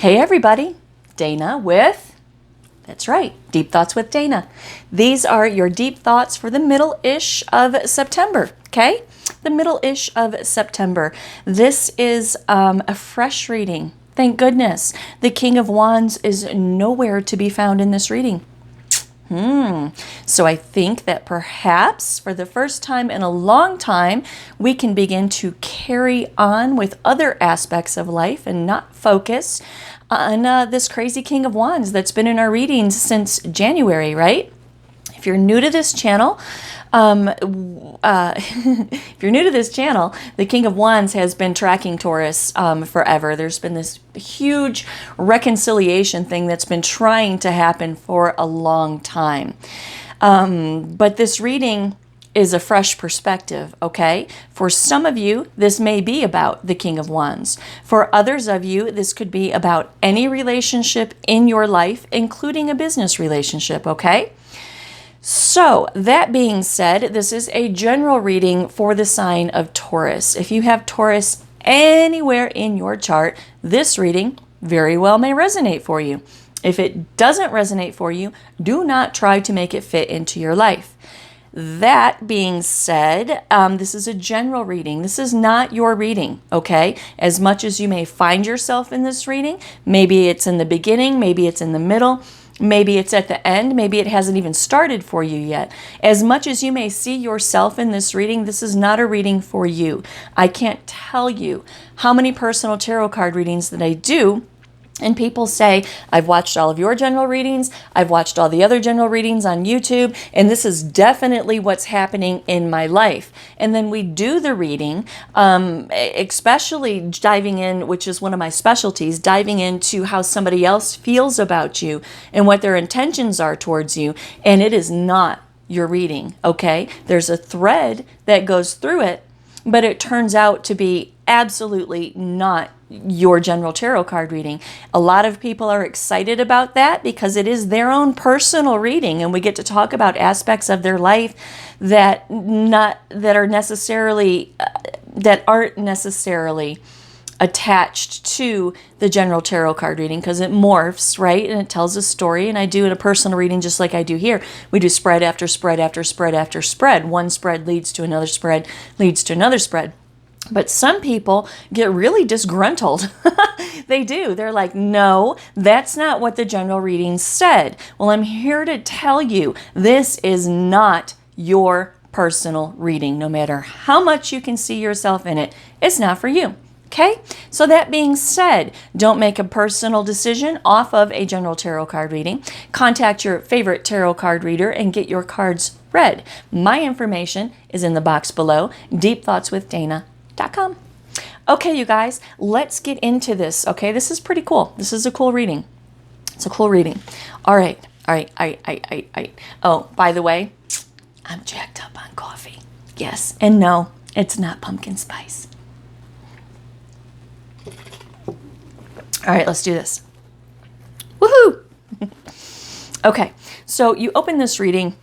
Hey everybody, Dana with, that's right, Deep Thoughts with Dana. These are your deep thoughts for the middle-ish of September, okay? The middle-ish of September. This is a fresh reading. Thank goodness. The King of Wands is nowhere to be found in this reading. So I think that perhaps for the first time in a long time, we can begin to carry on with other aspects of life and not focus on this crazy King of Wands that's been in our readings since January, right? If you're new to this channel, the King of Wands has been tracking Taurus forever. There's been this huge reconciliation thing that's been trying to happen for a long time. But this reading is a fresh perspective, okay? For some of you, this may be about the King of Wands. For others of you, this could be about any relationship in your life, including a business relationship, okay? So, that being said, this is a general reading for the sign of Taurus. If you have Taurus anywhere in your chart, this reading very well may resonate for you. If it doesn't resonate for you, do not try to make it fit into your life. That being said, this is a general reading. This is not your reading, okay? As much as you may find yourself in this reading, maybe it's in the beginning, maybe it's in the middle, maybe it's at the end, maybe it hasn't even started for you yet. As much as you may see yourself in this reading, this is not a reading for you. I can't tell you how many personal tarot card readings that I do, and people say, I've watched all of your general readings, I've watched all the other general readings on YouTube, and this is definitely what's happening in my life. And then we do the reading, especially diving in, which is one of my specialties, diving into how somebody else feels about you and what their intentions are towards you, and it is not your reading, okay? There's a thread that goes through it, but it turns out to be absolutely not your general tarot card reading. A lot of people are excited about that because it is their own personal reading, and we get to talk about aspects of their life that aren't necessarily attached to the general tarot card reading, because it morphs, right? And it tells a story, and I do in a personal reading just like I do here. We do spread after spread after spread after spread. One spread leads to another spread, leads to another spread. But some people get really disgruntled. They do. They're like, no, that's not what the general reading said. Well, I'm here to tell you, this is not your personal reading. No matter how much you can see yourself in it, it's not for you. Okay? So that being said, don't make a personal decision off of a general tarot card reading. Contact your favorite tarot card reader and get your cards read. My information is in the box below, deepthoughtswithdana.com. Okay, you guys, let's get into this. Okay, this is pretty cool. This is a cool reading. It's a cool reading. All right. Oh, by the way, I'm jacked up on coffee. Yes, and no, it's not pumpkin spice. All right, let's do this. Woohoo! Okay, so you open this reading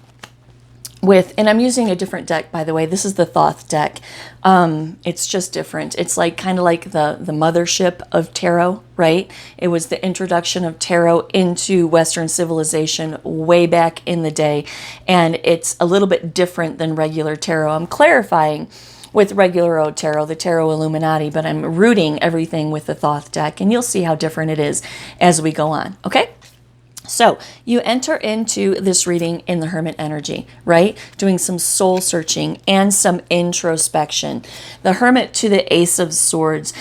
with, and I'm using a different deck, by the way. This is the Thoth deck. It's just different. It's like kind of like the mothership of tarot, right? It was the introduction of tarot into Western civilization way back in the day, and it's a little bit different than regular tarot. I'm clarifying with regular old tarot, the Tarot Illuminati, but I'm rooting everything with the Thoth deck, and you'll see how different it is as we go on, okay? So you enter into this reading in the Hermit energy, right? Doing some soul searching and some introspection. The Hermit to the Ace of Swords,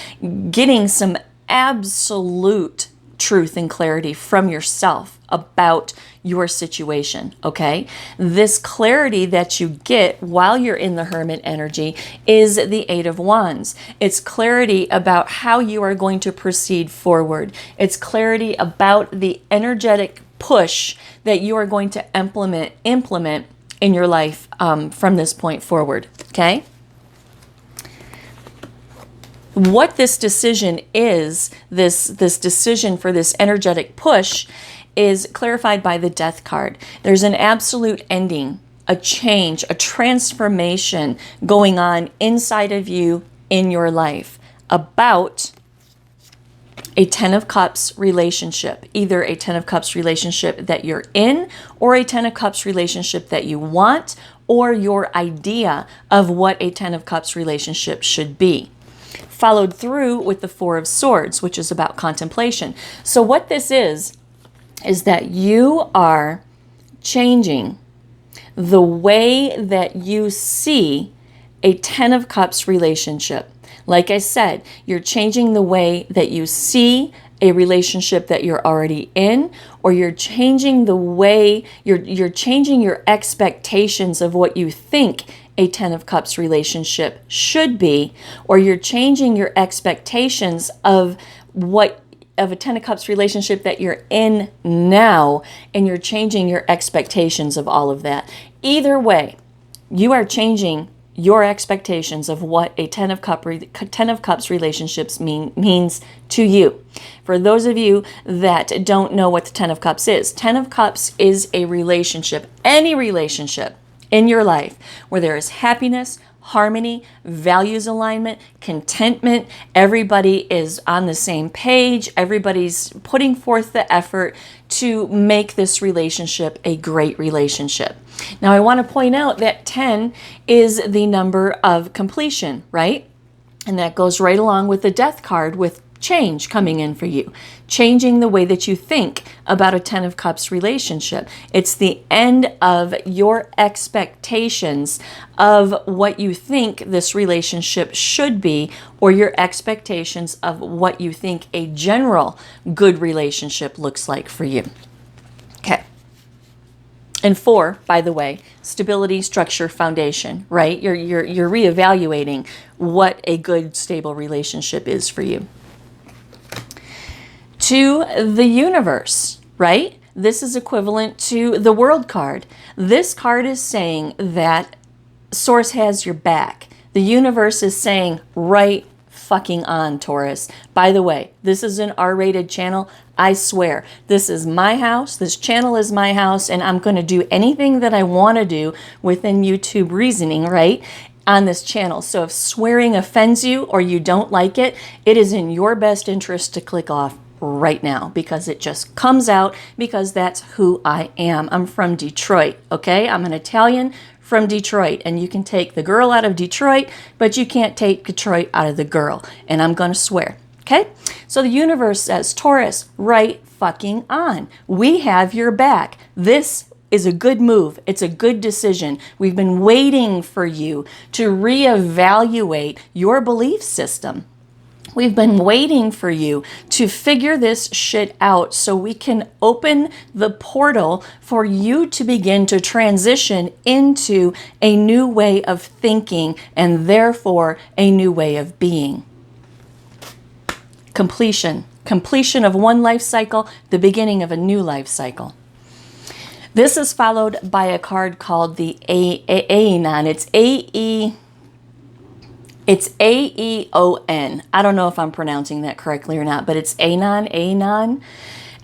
getting some absolute truth and clarity from yourself about your situation, okay? This clarity that you get while you're in the Hermit energy is the Eight of Wands. It's clarity about how you are going to proceed forward. It's clarity about the energetic push that you are going to implement in your life from this point forward, okay? What this decision is, this decision for this energetic push, is clarified by the Death card. There's an absolute ending, a change, a transformation going on inside of you in your life about a Ten of Cups relationship, either a Ten of Cups relationship that you're in or a Ten of Cups relationship that you want, or your idea of what a Ten of Cups relationship should be. Followed through with the Four of Swords, which is about contemplation. So what this is that you are changing the way that you see a Ten of Cups relationship. Like I said, you're changing the way that you see a relationship that you're already in, or you're changing the way, you're changing your expectations of what you think a Ten of Cups relationship should be, or you're changing your expectations of a Ten of Cups relationship that you're in now, and you're changing your expectations of all of that. Either way, you are changing your expectations of what a Ten of Cups relationships means to you. For those of you that don't know what the Ten of Cups is, Ten of Cups is a relationship, any relationship in your life where there is happiness, harmony, values alignment, contentment. Everybody is on the same page. Everybody's putting forth the effort to make this relationship a great relationship. Now, I want to point out that 10 is the number of completion, right? And that goes right along with the Death card, with change coming in for you, changing the way that you think about a Ten of Cups relationship. It's the end of your expectations of what you think this relationship should be, or your expectations of what you think a general good relationship looks like for you. Okay. And 4, by the way, stability, structure, foundation, right? You're reevaluating what a good, stable relationship is for you. To the universe, right? This is equivalent to the World card. This card is saying that Source has your back. The universe is saying, right fucking on, Taurus. By the way, this is an R-rated channel. I swear, this is my house. This channel is my house, and I'm going to do anything that I want to do within YouTube reasoning, right? On this channel. So if swearing offends you or you don't like it, it is in your best interest to click off right now, because it just comes out, because that's who I am. I'm from Detroit, okay? I'm an Italian from Detroit, and you can take the girl out of Detroit, but you can't take Detroit out of the girl, and I'm gonna swear, okay? So the universe says, Taurus, right fucking on. We have your back. This is a good move. It's a good decision. We've been waiting for you to reevaluate your belief system. We've been waiting for you to figure this shit out so we can open the portal for you to begin to transition into a new way of thinking, and therefore a new way of being. Completion. Completion of one life cycle, the beginning of a new life cycle. This is followed by a card called the Aeon. It's A-E-O-N. I don't know if I'm pronouncing that correctly or not, but it's Aeon.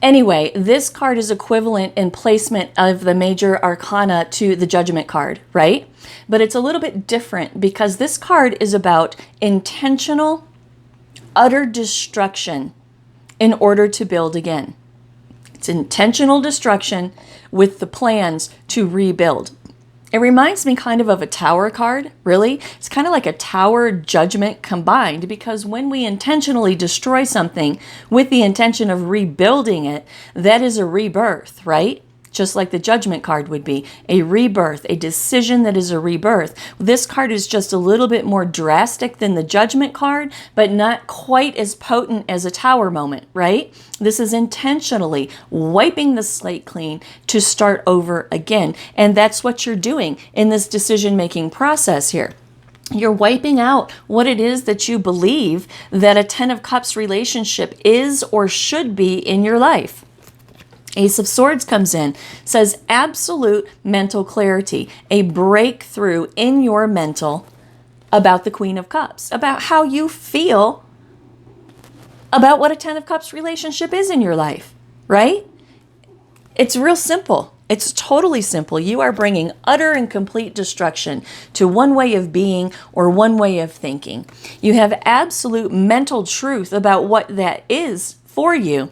Anyway, this card is equivalent in placement of the major arcana to the Judgment card, right? But it's a little bit different, because this card is about intentional, utter destruction in order to build again. It's intentional destruction with the plans to rebuild. It reminds me kind of a Tower card, really. It's kind of like a Tower Judgment combined, because when we intentionally destroy something with the intention of rebuilding it, that is a rebirth, right? Just like the Judgment card would be. A rebirth, a decision that is a rebirth. This card is just a little bit more drastic than the Judgment card, but not quite as potent as a Tower moment, right? This is intentionally wiping the slate clean to start over again. And that's what you're doing in this decision-making process here. You're wiping out what it is that you believe that a Ten of Cups relationship is or should be in your life. Ace of Swords comes in, says absolute mental clarity, a breakthrough in your mental about the Queen of Cups, about how you feel about what a Ten of Cups relationship is in your life, right? It's real simple. It's totally simple. You are bringing utter and complete destruction to one way of being or one way of thinking. You have absolute mental truth about what that is for you.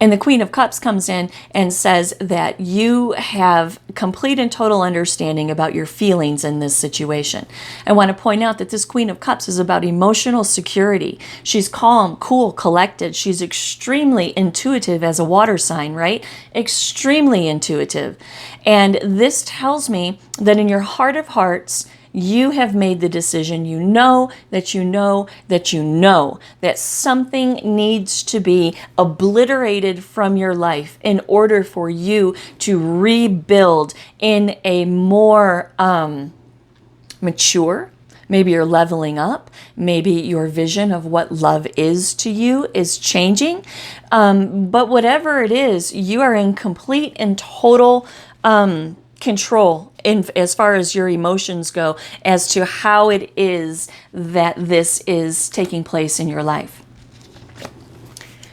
And the Queen of Cups comes in and says that you have complete and total understanding about your feelings in this situation. I want to point out that this Queen of Cups is about emotional security. She's calm, cool, collected. She's extremely intuitive as a water sign, right? Extremely intuitive. And this tells me that in your heart of hearts, you have made the decision. You know that you know that you know that something needs to be obliterated from your life in order for you to rebuild in a more mature. Maybe you're leveling up. Maybe your vision of what love is to you is changing. But whatever it is, you are in complete and total control as far as your emotions go as to how it is that this is taking place in your life.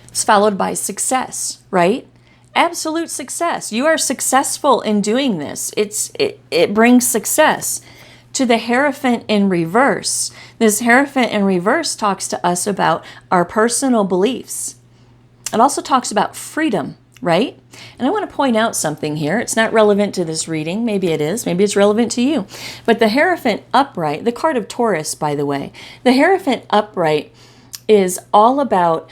It's followed by success, right? Absolute success. You are successful in doing this. It brings success. To the Hierophant in reverse. This Hierophant in reverse talks to us about our personal beliefs. It also talks about freedom, right? And I want to point out something here. It's not relevant to this reading. Maybe it is. Maybe it's relevant to you. But the Hierophant upright, the card of Taurus, by the way, the Hierophant upright is all about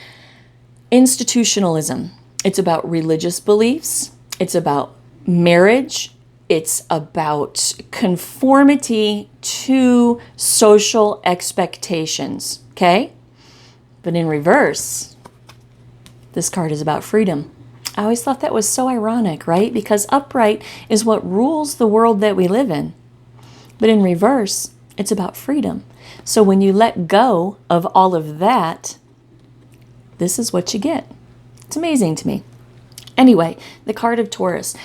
institutionalism. It's about religious beliefs. It's about marriage. It's about conformity to social expectations, okay? But in reverse, this card is about freedom. I always thought that was so ironic, right? Because upright is what rules the world that we live in. But in reverse, it's about freedom. So when you let go of all of that, this is what you get. It's amazing to me. Anyway, the card of Taurus.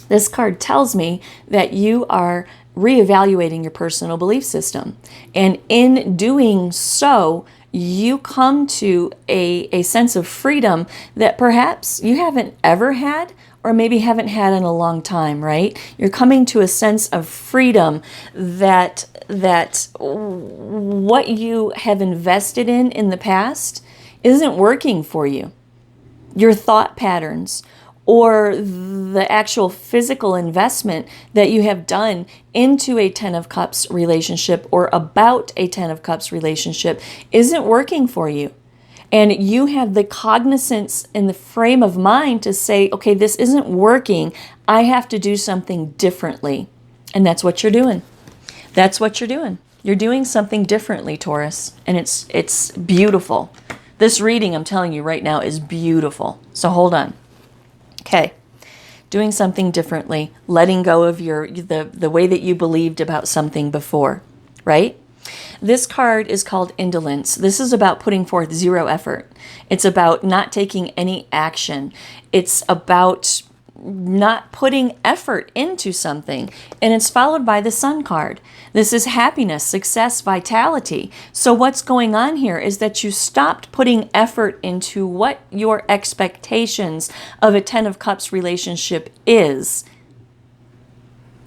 This card tells me that you are reevaluating your personal belief system. And in doing so, you come to a sense of freedom that perhaps you haven't ever had or maybe haven't had in a long time, right? You're coming to a sense of freedom that what you have invested in the past isn't working for you. Your thought patterns or the actual physical investment that you have done into a Ten of Cups relationship or about a Ten of Cups relationship isn't working for you. And you have the cognizance and the frame of mind to say, okay, this isn't working. I have to do something differently. And that's what you're doing. That's what you're doing. You're doing something differently, Taurus. And it's beautiful. This reading, I'm telling you right now, is beautiful. So hold on. Okay, doing something differently, letting go of the way that you believed about something before, right? This card is called indolence. This is about putting forth zero effort. It's about not taking any action. It's about not putting effort into something. And it's followed by the Sun card. This is happiness, success, vitality. So what's going on here is that you stopped putting effort into what your expectations of a Ten of Cups relationship is.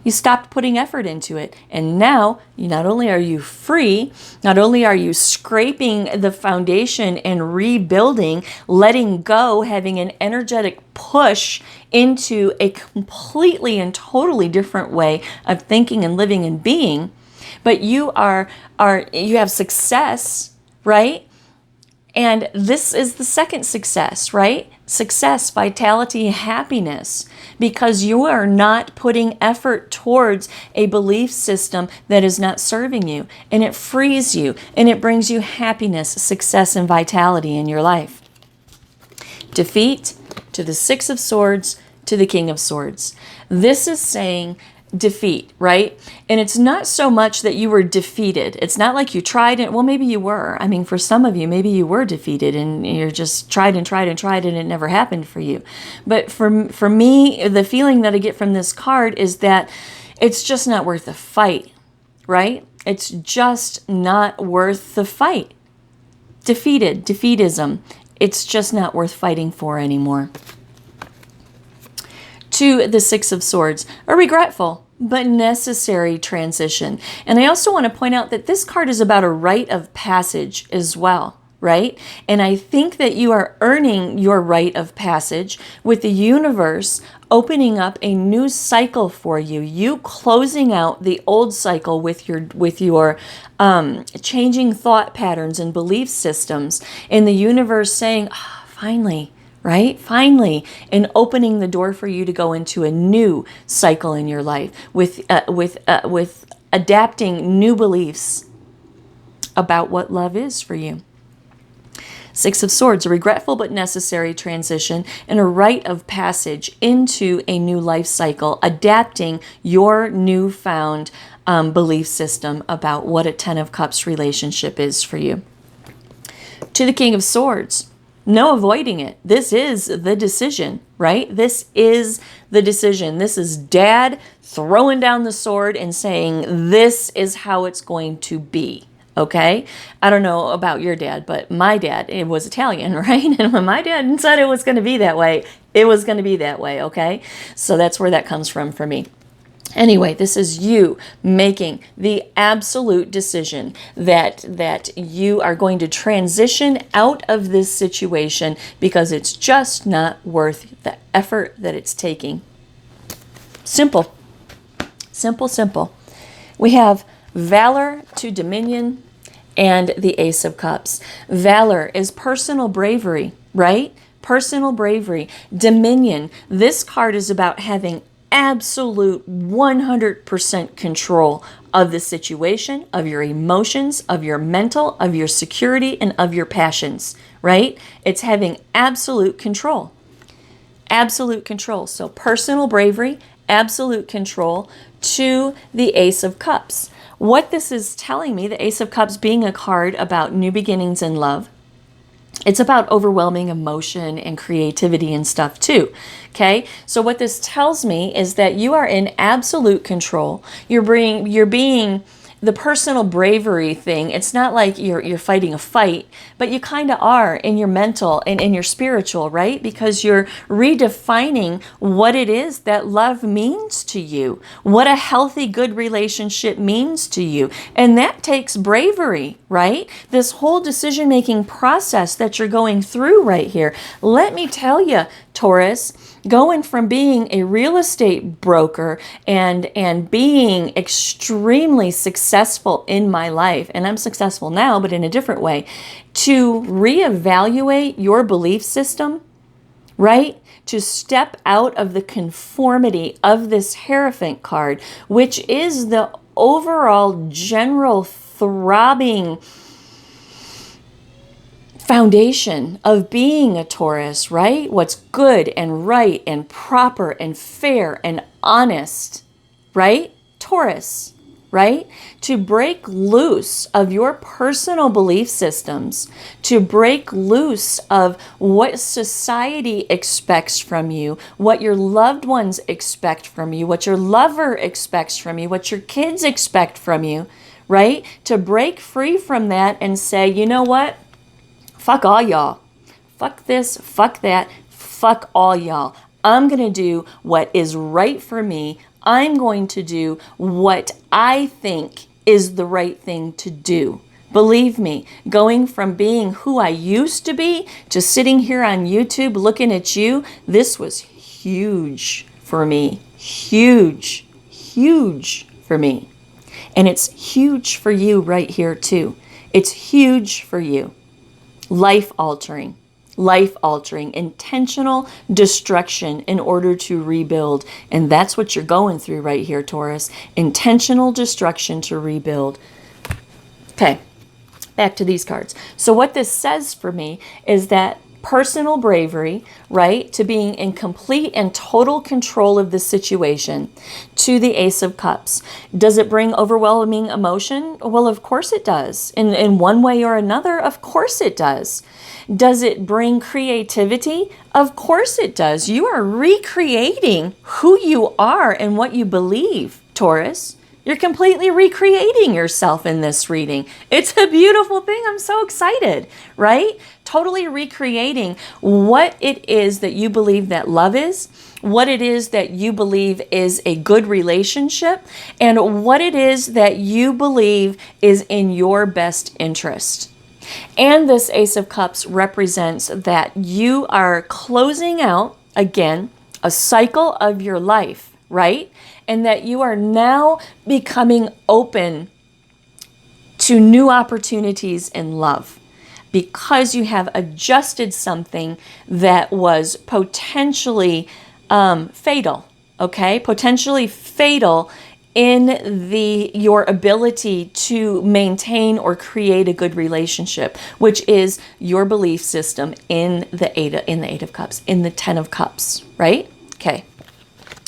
You stopped putting effort into it. And now, not only are you free, not only are you scraping the foundation and rebuilding, letting go, having an energetic push into a completely and totally different way of thinking and living and being, but you have success, right? And this is the second success, right? Success, vitality, happiness, because you are not putting effort towards a belief system that is not serving you, and it frees you, and it brings you happiness, success, and vitality in your life. Defeat to the Six of Swords to the King of Swords. This is saying defeat, right? And it's not so much that you were defeated. It's not like you tried and, well, maybe you were. I mean, for some of you, maybe you were defeated and you're just tried and it never happened for you. But for me, the feeling that I get from this card is that it's just not worth the fight, right? It's just not worth the fight. Defeated, defeatism. It's just not worth fighting for anymore. To the Six of Swords, a regretful but necessary transition. And I also want to point out that this card is about a rite of passage as well, right? And I think that you are earning your rite of passage with the universe opening up a new cycle for you. You closing out the old cycle with your changing thought patterns and belief systems, and the universe saying, "Ah, finally." Right? Finally, and opening the door for you to go into a new cycle in your life with adapting new beliefs about what love is for you. Six of Swords, a regretful but necessary transition and a rite of passage into a new life cycle, adapting your newfound belief system about what a Ten of Cups relationship is for you. To the King of Swords, no avoiding it. This is the decision, right? This is the decision. This is Dad throwing down the sword and saying, this is how it's going to be. Okay? I don't know about your dad, but my dad, it was Italian, right? And when my dad said it was going to be that way, it was going to be that way, okay? So that's where that comes from for me. Anyway, this is you making the absolute decision that you are going to transition out of this situation because it's just not worth the effort that it's taking. Simple. Simple, simple. We have Valor to Dominion and the Ace of Cups. Valor is personal bravery, right? Personal bravery. Dominion. This card is about having absolute 100% control of the situation, of your emotions, of your mental, of your security, and of your passions, right? It's having absolute control. Absolute control. So personal bravery, absolute control to the Ace of Cups. What this is telling me, the Ace of Cups being a card about new beginnings in love, it's about overwhelming emotion and creativity and stuff too. Okay. So what this tells me is that you are in absolute control. You're being the personal bravery thing. It's not like you're fighting a fight, but you kind of are in your mental and in your spiritual, right? Because you're redefining what it is that love means to you, what a healthy, good relationship means to you. And that takes bravery, right? This whole decision-making process that you're going through right here. Let me tell you, Taurus, going from being a real estate broker and being extremely successful in my life, and I'm successful now, but in a different way, to reevaluate your belief system, right? To step out of the conformity of this Hierophant card, which is the overall general throbbing foundation of being a Taurus, right? What's good and right and proper and fair and honest, right? Taurus, right? To break loose of your personal belief systems, to break loose of what society expects from you, what your loved ones expect from you, what your lover expects from you, what your kids expect from you, right? To break free from that and say, you know what? Fuck all y'all. Fuck this, fuck that, fuck all y'all. I'm going to do what is right for me. I'm going to do what I think is the right thing to do. Believe me, going from being who I used to be to sitting here on YouTube looking at you, this was huge for me. Huge, huge for me. And it's huge for you right here too. It's huge for you. Life-altering, intentional destruction in order to rebuild. And that's what you're going through right here, Taurus. Intentional destruction to rebuild. Okay, back to these cards. So what this says for me is that personal bravery, right, to being in complete and total control of the situation, to the Ace of Cups. Does it bring overwhelming emotion? Well, of course it does. In one way or another, of course it does. Does it bring creativity? Of course it does. You are recreating who you are and what you believe, Taurus. You're completely recreating yourself in this reading. It's a beautiful thing. I'm so excited, right? Totally recreating what it is that you believe that love is, what it is that you believe is a good relationship, and what it is that you believe is in your best interest. And this Ace of Cups represents that you are closing out, again, a cycle of your life, right? And that you are now becoming open to new opportunities in love because you have adjusted something that was potentially fatal, okay? Potentially fatal in your ability to maintain or create a good relationship, which is your belief system in the Eight of Cups, in the Ten of Cups, right? Okay.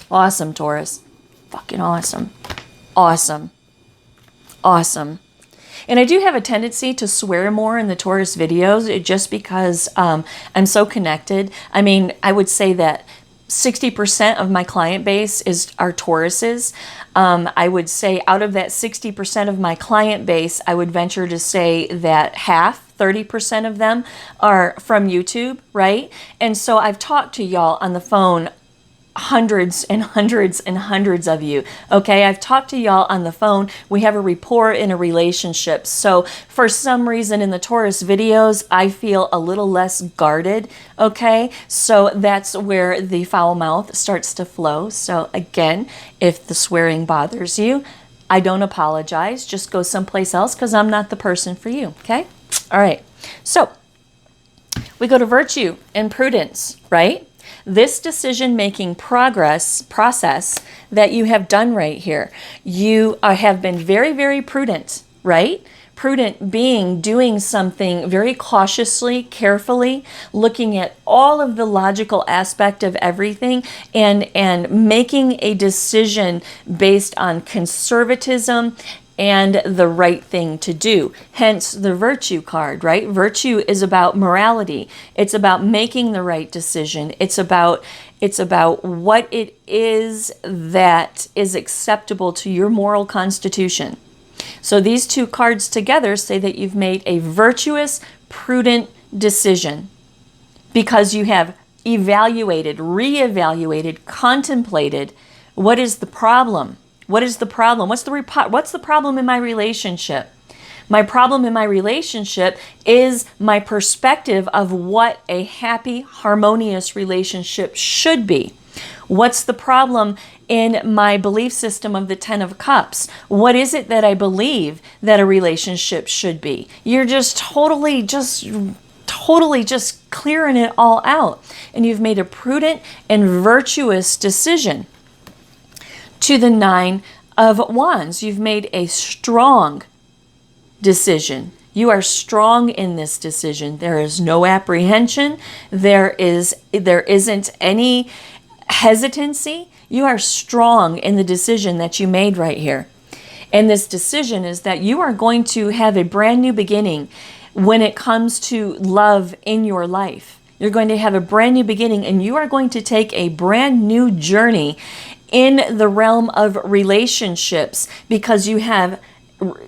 Awesome, Taurus. Fucking awesome. Awesome. Awesome. And I do have a tendency to swear more in the Taurus videos just because I'm so connected. I mean, I would say that 60% of my client base are Tauruses. I would say out of that 60% of my client base, I would venture to say that half, 30% of them are from YouTube, right? And so I've talked to y'all on the phone, hundreds and hundreds and hundreds of you. Okay, I've talked to y'all on the phone. We have a rapport in a relationship. So for some reason in the Taurus videos, I feel a little less guarded. Okay, so that's where the foul mouth starts to flow. So again, if the swearing bothers you, I don't apologize. Just go someplace else because I'm not the person for you. Okay, all right. So we go to virtue and prudence, right? This decision-making process that you have done right here, you have been very, very prudent, right? Prudent being doing something very cautiously, carefully, looking at all of the logical aspect of everything and making a decision based on conservatism and the right thing to do. Hence the virtue card, right? Virtue is about morality. It's about making the right decision. It's about what it is that is acceptable to your moral constitution. So these two cards together say that you've made a virtuous, prudent decision because you have evaluated, reevaluated, contemplated what is the problem. What is the problem? What's the problem in my relationship? My problem in my relationship is my perspective of what a happy, harmonious relationship should be. What's the problem in my belief system of the Ten of Cups? What is it that I believe that a relationship should be? You're just totally clearing it all out. And you've made a prudent and virtuous decision. To the Nine of Wands, you've made a strong decision. You are strong in this decision. There is no apprehension. There isn't any hesitancy. You are strong in the decision that you made right here. And this decision is that you are going to have a brand new beginning when it comes to love in your life. You're going to have a brand new beginning and you are going to take a brand new journey in the realm of relationships because you have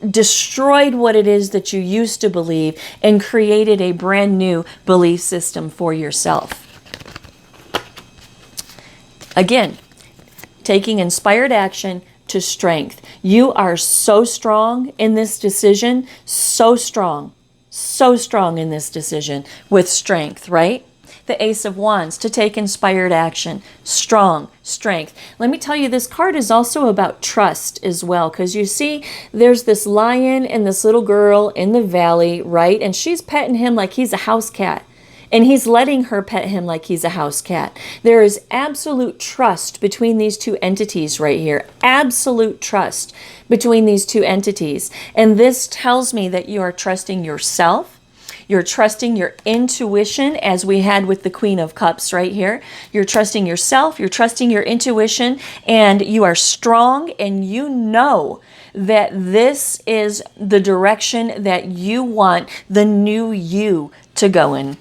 destroyed what it is that you used to believe and created a brand new belief system for yourself. Again, taking inspired action to strength. You are so strong in this decision, so strong in this decision with strength, right? The Ace of Wands, to take inspired action, strong, strength. Let me tell you, this card is also about trust as well, because you see there's this lion and this little girl in the valley, right? And she's petting him like he's a house cat. And he's letting her pet him like he's a house cat. There is absolute trust between these two entities right here. Absolute trust between these two entities. And this tells me that you are trusting yourself. You're trusting your intuition, as we had with the Queen of Cups right here. You're trusting yourself. You're trusting your intuition. And you are strong. And you know that this is the direction that you want the new you to go in.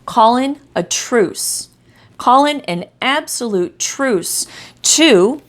Call in a truce. Call in an absolute truce to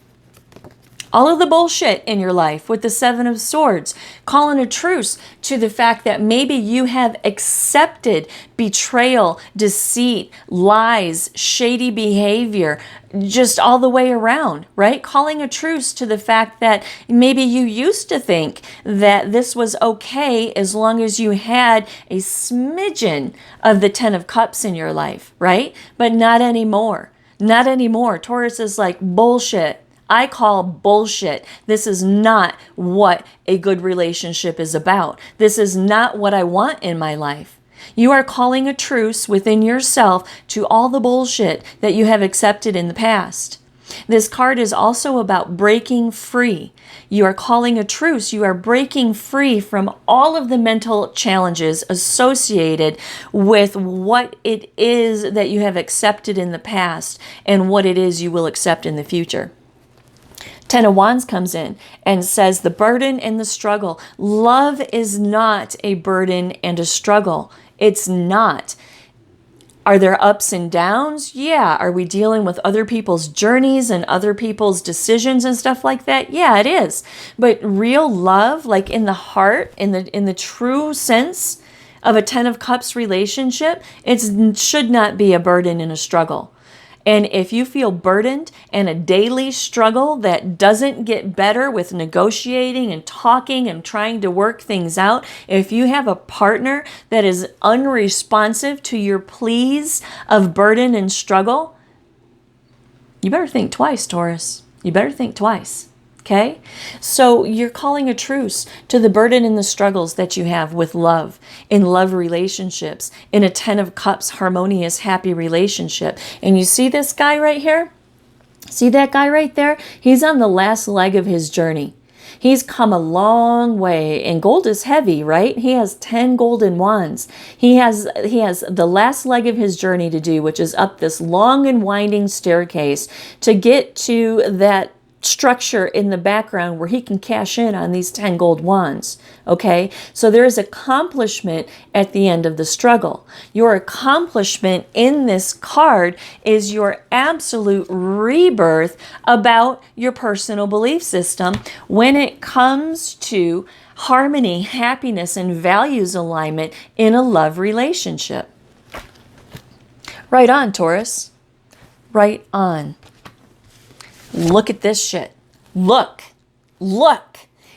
all of the bullshit in your life with the Seven of Swords, calling a truce to the fact that maybe you have accepted betrayal, deceit, lies, shady behavior, just all the way around, right? Calling a truce to the fact that maybe you used to think that this was okay as long as you had a smidgen of the Ten of Cups in your life, right? But not anymore. Not anymore. Taurus is like, bullshit. I call bullshit. This is not what a good relationship is about. This is not what I want in my life. You are calling a truce within yourself to all the bullshit that you have accepted in the past. This card is also about breaking free. You are calling a truce. You are breaking free from all of the mental challenges associated with what it is that you have accepted in the past and what it is you will accept in the future. Ten of Wands comes in and says the burden and the struggle. Love is not a burden and a struggle. It's not. Are there ups and downs? Yeah. Are we dealing with other people's journeys and other people's decisions and stuff like that? Yeah, it is. But real love, like in the heart, in the true sense of a Ten of Cups relationship, it should not be a burden and a struggle. And if you feel burdened and a daily struggle that doesn't get better with negotiating and talking and trying to work things out, if you have a partner that is unresponsive to your pleas of burden and struggle, you better think twice, Taurus. You better think twice. Okay? So you're calling a truce to the burden and the struggles that you have with love, in love relationships, in a Ten of Cups, harmonious, happy relationship. And you see this guy right here? See that guy right there? He's on the last leg of his journey. He's come a long way, and gold is heavy, right? He has 10 golden wands. He has the last leg of his journey to do, which is up this long and winding staircase to get to that structure in the background where he can cash in on these 10 gold wands. Okay, so there is accomplishment at the end of the struggle. Your accomplishment in this card is your absolute rebirth about your personal belief system when it comes to harmony, happiness, and values alignment in a love relationship. Right on, Taurus. Right on. Look at this shit. Look.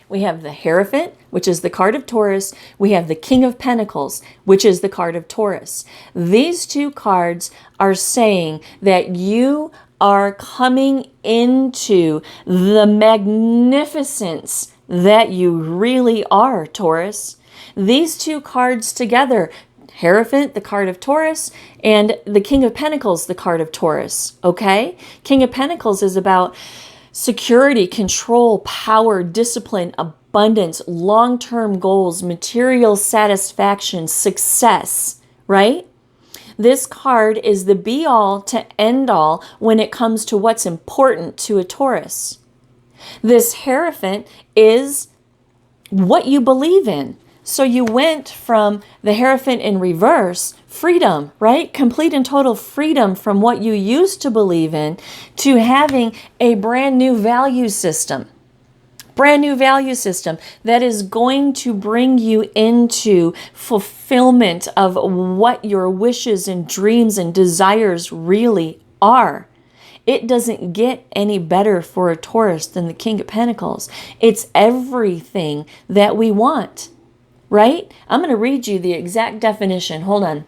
We have the Hierophant, which is the card of Taurus. We have the King of Pentacles, which is the card of Taurus. These two cards are saying that you are coming into the magnificence that you really are, Taurus. These two cards together, Hierophant, the card of Taurus, and the King of Pentacles, the card of Taurus, okay? King of Pentacles is about security, control, power, discipline, abundance, long-term goals, material satisfaction, success, right? This card is the be-all to end-all when it comes to what's important to a Taurus. This Hierophant is what you believe in. So you went from the Hierophant in reverse, freedom, right? Complete and total freedom from what you used to believe in to having a brand new value system. Brand new value system that is going to bring you into fulfillment of what your wishes and dreams and desires really are. It doesn't get any better for a Taurus than the King of Pentacles. It's everything that we want. Right? I'm going to read you the exact definition. Hold on.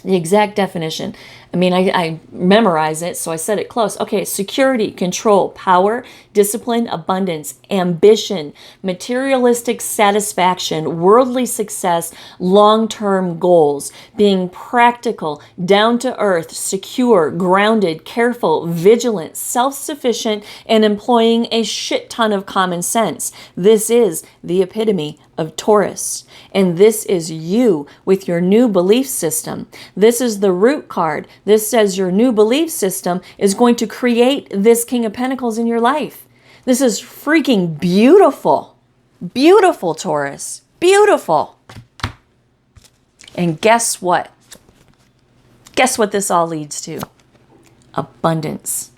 The exact definition. I mean, I memorize it, so I said it close. Okay, security, control, power, discipline, abundance, ambition, materialistic satisfaction, worldly success, long-term goals, being practical, down to earth, secure, grounded, careful, vigilant, self-sufficient, and employing a shit ton of common sense. This is the epitome of Taurus. And this is you with your new belief system. This is the root card. This says your new belief system is going to create this King of Pentacles in your life. This is freaking beautiful. Beautiful, Taurus. Beautiful. And guess what? Guess what this all leads to? Abundance.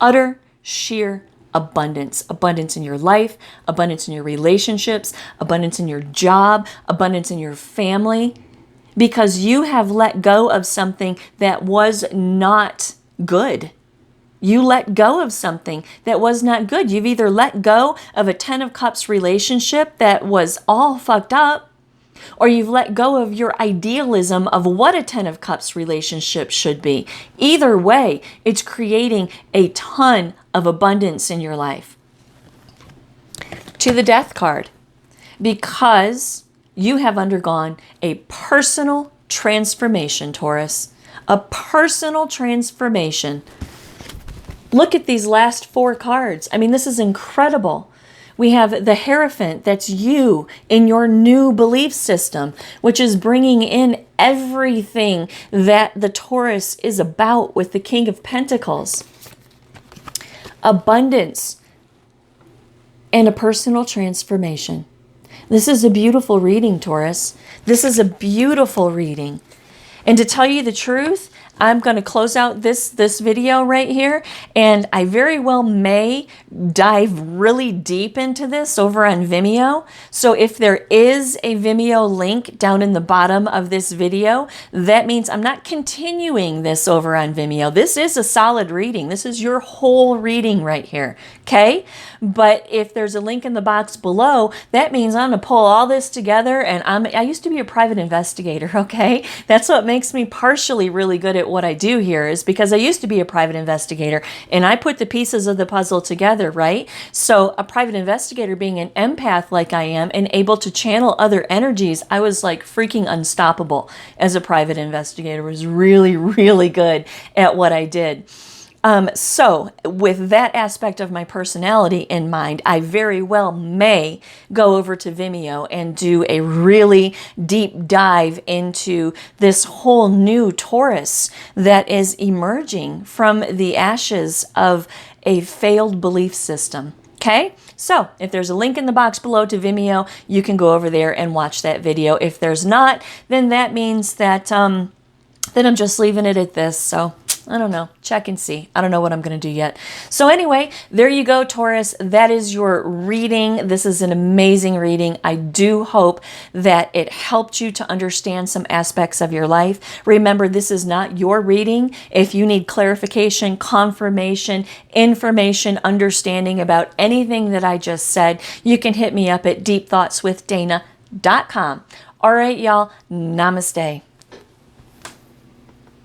Utter, sheer abundance. Abundance in your life, abundance in your relationships, abundance in your job, abundance in your family, because you have let go of something that was not good. You let go of something that was not good. You've either let go of a 10 of Cups relationship that was all fucked up, or you've let go of your idealism of what a 10 of Cups relationship should be. Either way, it's creating a ton of abundance in your life. To the Death card, because you have undergone a personal transformation, Taurus. A personal transformation. Look at these last 4 cards. I mean, this is incredible. We have the Hierophant, that's you in your new belief system, which is bringing in everything that the Taurus is about with the King of Pentacles. Abundance and a personal transformation. This is a beautiful reading, Taurus. This is a beautiful reading. And to tell you the truth, I'm going to close out this video right here, and I very well may dive really deep into this over on Vimeo. So if there is a Vimeo link down in the bottom of this video, that means I'm not continuing this over on Vimeo. This is a solid reading. This is your whole reading right here, okay? But if there's a link in the box below, that means I'm going to pull all this together, and I used to be a private investigator, okay? That's what makes me partially really good at what I do here, is because I used to be a private investigator and I put the pieces of the puzzle together, right? So a private investigator, being an empath like I am and able to channel other energies, I was like freaking unstoppable as a private investigator. I was really, really good at what I did. So with that aspect of my personality in mind, I very well may go over to Vimeo and do a really deep dive into this whole new Taurus that is emerging from the ashes of a failed belief system. Okay, so if there's a link in the box below to Vimeo, you can go over there and watch that video. If there's not, then that means that I'm just leaving it at this. So I don't know. Check and see. I don't know what I'm going to do yet. So anyway, there you go, Taurus. That is your reading. This is an amazing reading. I do hope that it helped you to understand some aspects of your life. Remember, this is not your reading. If you need clarification, confirmation, information, understanding about anything that I just said, you can hit me up at deepthoughtswithdana.com. All right, y'all. Namaste.